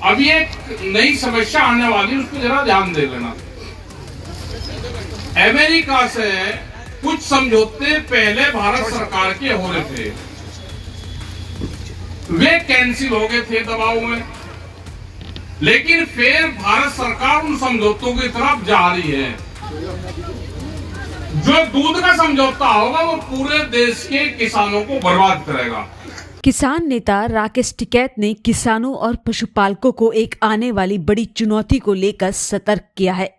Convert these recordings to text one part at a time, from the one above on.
अभी एक नई समस्या आने वाली, उस पर जरा ध्यान दे लेना। अमेरिका से कुछ समझौते पहले भारत सरकार के हो रहे थे, वे कैंसिल हो गए थे दबाव में, लेकिन फिर भारत सरकार उन समझौतों की तरफ जा रही है। जो दूध का समझौता होगा वो पूरे देश के किसानों को बर्बाद करेगा। किसान नेता राकेश टिकैत ने किसानों और पशुपालकों को एक आने वाली बड़ी चुनौती को लेकर सतर्क किया है।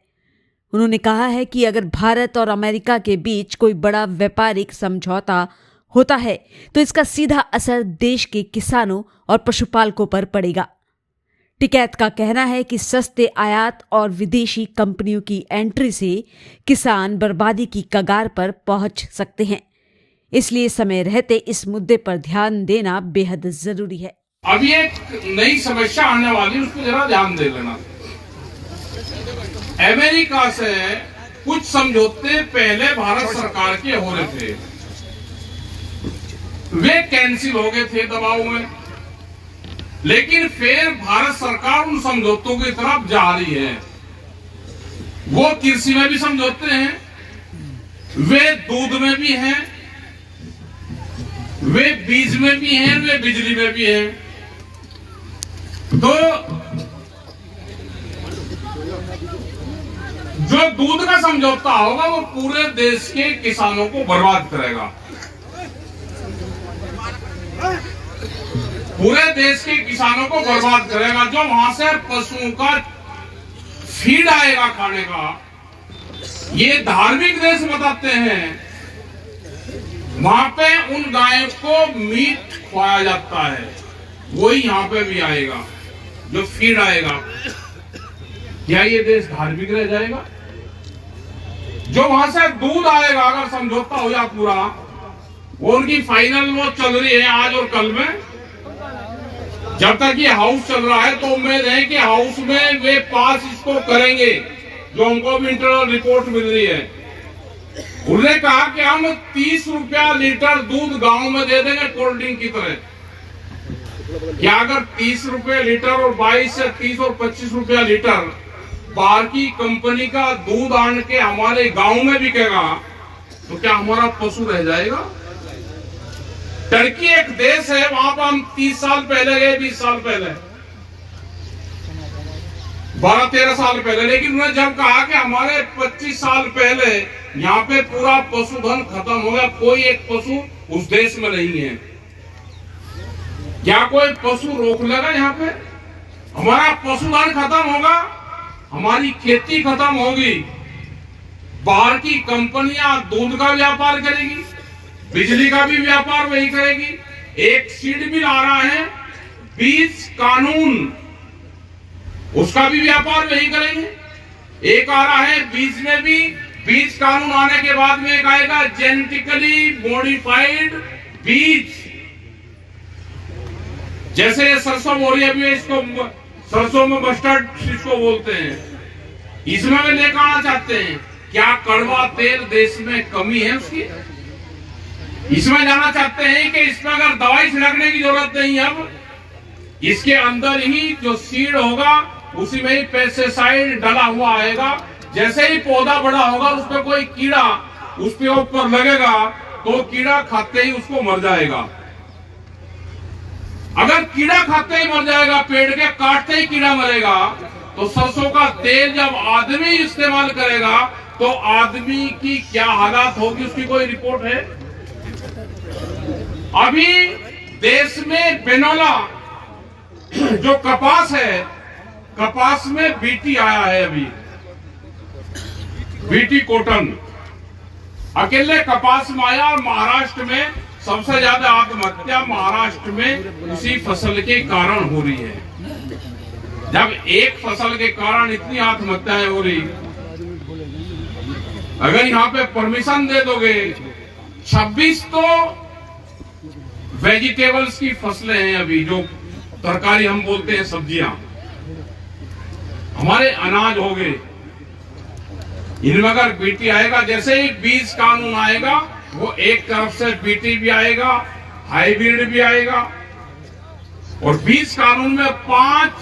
उन्होंने कहा है कि अगर भारत और अमेरिका के बीच कोई बड़ा व्यापारिक समझौता होता है तो इसका सीधा असर देश के किसानों और पशुपालकों पर पड़ेगा। टिकैत का कहना है कि सस्ते आयात और विदेशी कंपनियों की एंट्री से किसान बर्बादी की कगार पर पहुंच सकते हैं, इसलिए समय रहते इस मुद्दे पर ध्यान देना बेहद जरूरी है। अभी एक नई समस्या आने वाली, उस पर जरा ध्यान दे लेना। अमेरिका से कुछ समझौते पहले भारत सरकार के हो रहे थे, वे कैंसिल हो गए थे दबाव में, लेकिन फिर भारत सरकार उन समझौतों की तरफ जा रही है। वो कृषि में भी समझौते हैं, वे दूध में भी हैं, वे बीज में भी हैं, वे बिजली में भी हैं। तो जो दूध का समझौता होगा वो पूरे देश के किसानों को बर्बाद करेगा। पूरे देश के किसानों को बर्बाद करेगा। जो वहां से पशुओं का फीड आएगा खाने का, ये धार्मिक देश बताते हैं, वहां पे उन गायों को मीट खुआया जाता है, वही यहां पे भी आएगा, जो फीड आएगा। क्या ये देश धार्मिक रह जाएगा? जो वहां से दूध आएगा, अगर समझौता हो जाए पूरा, वो उनकी फाइनल वो चल रही है आज और कल में। जब तक ये हाउस चल रहा है तो उम्मीद है कि हाउस में वे पास इसको करेंगे, जो हमको भी इंटरनल रिपोर्ट मिल रही है। उन्होंने कहा कि हम 30 रुपया लीटर दूध गांव में दे देंगे कोल्ड ड्रिंक की तरह। क्या अगर 30 रुपये लीटर और 22 से 30 और 25 रुपया लीटर बाहर की कंपनी का दूध आन के हमारे गांव में बिकेगा, तो क्या हमारा पशु रह जाएगा? टर्की एक देश है, वहां पर हम 30 साल पहले गए, 20 साल पहले, 12-13 साल पहले, लेकिन उन्होंने जब कहा कि हमारे 25 साल पहले यहाँ पे पूरा पशुधन खत्म हो गया, कोई एक पशु उस देश में नहीं है। क्या कोई पशु रोक लेगा? यहाँ पे हमारा पशुधन खत्म होगा, हमारी खेती खत्म होगी, बाहर की कंपनियां दूध का व्यापार करेगी, बिजली का भी व्यापार वही करेगी। एक सीड मिल आ रहा है, बीज कानून, उसका भी व्यापार वही करेंगे। एक आ रहा है बीज में भी, बीज कानून आने के बाद में एक आएगा जेनेटिकली मॉडिफाइड बीज। जैसे ये सरसों बोरी अभी, इसको सरसों में मस्टर्ड इसको बोलते हैं, इसमें वे लेकर आना चाहते हैं। क्या कड़वा तेल देश में कमी है उसकी? इसमें जाना चाहते हैं कि इसमें अगर दवाई छिड़कने की जरूरत नहीं है, अब इसके अंदर ही जो सीड होगा उसी में ही पेस्टिसाइड डला हुआ आएगा। जैसे ही पौधा बड़ा होगा, उस पर कोई कीड़ा उसके ऊपर लगेगा तो कीड़ा खाते ही उसको मर जाएगा। अगर कीड़ा खाते ही मर जाएगा, पेड़ के काटते ही कीड़ा मरेगा, तो सरसों का तेल जब आदमी इस्तेमाल करेगा तो आदमी की क्या हालात होगी, उसकी कोई रिपोर्ट है? अभी देश में बेनोला जो कपास है, कपास में बीटी आया है, अभी बीटी कॉटन अकेले कपास में आया। और महाराष्ट्र में सबसे ज्यादा आत्महत्या महाराष्ट्र में उसी फसल के कारण हो रही है। जब एक फसल के कारण इतनी आत्महत्याएं हो रही, अगर यहाँ पे परमिशन दे दोगे, 26 तो वेजिटेबल्स की फसलें हैं अभी, जो तरकारी हम बोलते हैं, सब्जियां, हमारे अनाज हो गए, इनमें अगर बीटी आएगा, जैसे ही बीज कानून आएगा, वो एक तरफ से बीटी भी आएगा, हाइब्रिड भी आएगा, और बीज कानून में 5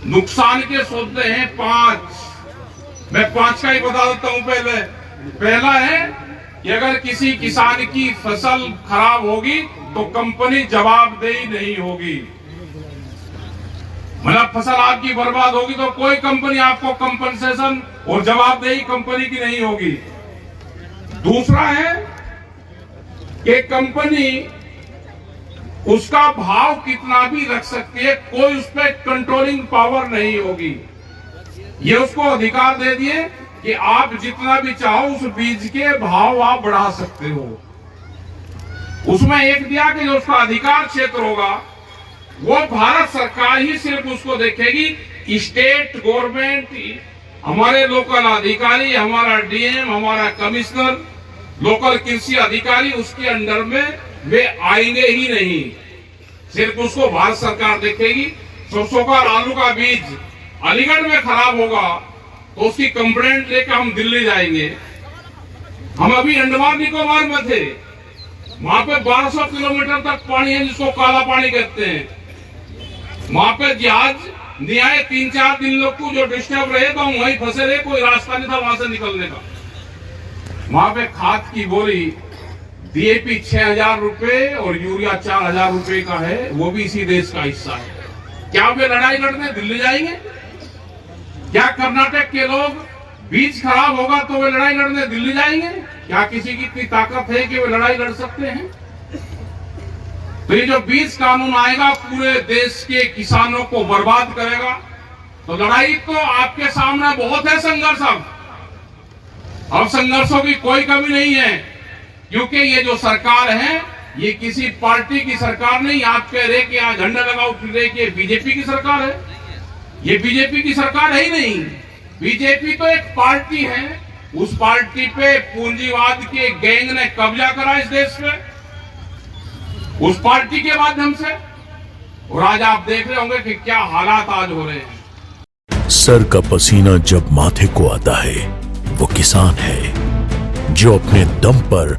नुकसान के सोचते हैं 5। मैं 5 का ही बता देता हूं। पहला है कि अगर किसी किसान की फसल खराब होगी तो कंपनी जवाबदेही नहीं होगी। मतलब फसल आपकी बर्बाद होगी तो कोई कंपनी आपको कंपनसेशन और जवाबदेही कंपनी की नहीं होगी। दूसरा है कि कंपनी उसका भाव कितना भी रख सकती है, कोई उस पर कंट्रोलिंग पावर नहीं होगी। ये उसको अधिकार दे दिए कि आप जितना भी चाहो उस बीज के भाव आप बढ़ा सकते हो। उसमें एक दिया कि जो उसका अधिकार क्षेत्र होगा वो भारत सरकार ही सिर्फ उसको देखेगी। स्टेट गवर्नमेंट, हमारे लोकल अधिकारी, हमारा डीएम, हमारा कमिश्नर, लोकल कृषि अधिकारी उसके अंडर में वे आएंगे ही नहीं। सिर्फ उसको भारत सरकार देखेगी। सरसों का और आलू का बीज अलीगढ़ में खराब होगा तो उसकी कंप्लेंट लेकर हम दिल्ली जाएंगे। हम अभी अंडमान निकोबार में थे, वहां पे 1200 किलोमीटर तक पानी है जिसको काला पानी कहते हैं। वहां पे जहाज नहीं आए, 3-4 दिन लोग को जो डिस्टर्ब रहे तो हम वहीं फंसे रहे, कोई रास्ता नहीं था वहां से निकलने का। वहां पे खाद की बोरी डीएपी 6000 रुपए और यूरिया 4000 रुपए का है, वो भी इसी देश का हिस्सा है। क्या वे लड़ाई लड़ने दिल्ली जाएंगे? क्या कर्नाटक के लोग बीज खराब होगा तो वे लड़ाई लड़ने दिल्ली जाएंगे? क्या किसी की इतनी ताकत है कि वे लड़ाई लड़ सकते हैं? तो ये जो बीज कानून आएगा पूरे देश के किसानों को बर्बाद करेगा। तो लड़ाई तो आपके सामने बहुत है, संघर्ष। अब संघर्षों की कोई कमी नहीं है, क्योंकि ये जो सरकार है ये किसी पार्टी की सरकार नहीं। आप कह रहे कि यहाँ झंडा लगाओ फिर रहे कि बीजेपी की सरकार है। ये बीजेपी की सरकार है ही नहीं। बीजेपी तो एक पार्टी है, उस पार्टी पे पूंजीवाद के गैंग ने कब्जा करा इस देश पे, उस पार्टी के माध्यम से। और आज आप देख रहे होंगे कि क्या हालात आज हो रहे हैं। सर का पसीना जब माथे को आता है वो किसान है जो अपने दम पर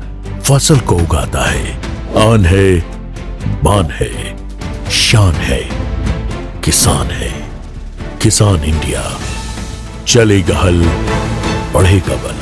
फसल को उगाता है। आन है, बान है, शान है, किसान है। किसान इंडिया, चलेगा हल, बढ़ेगा बल।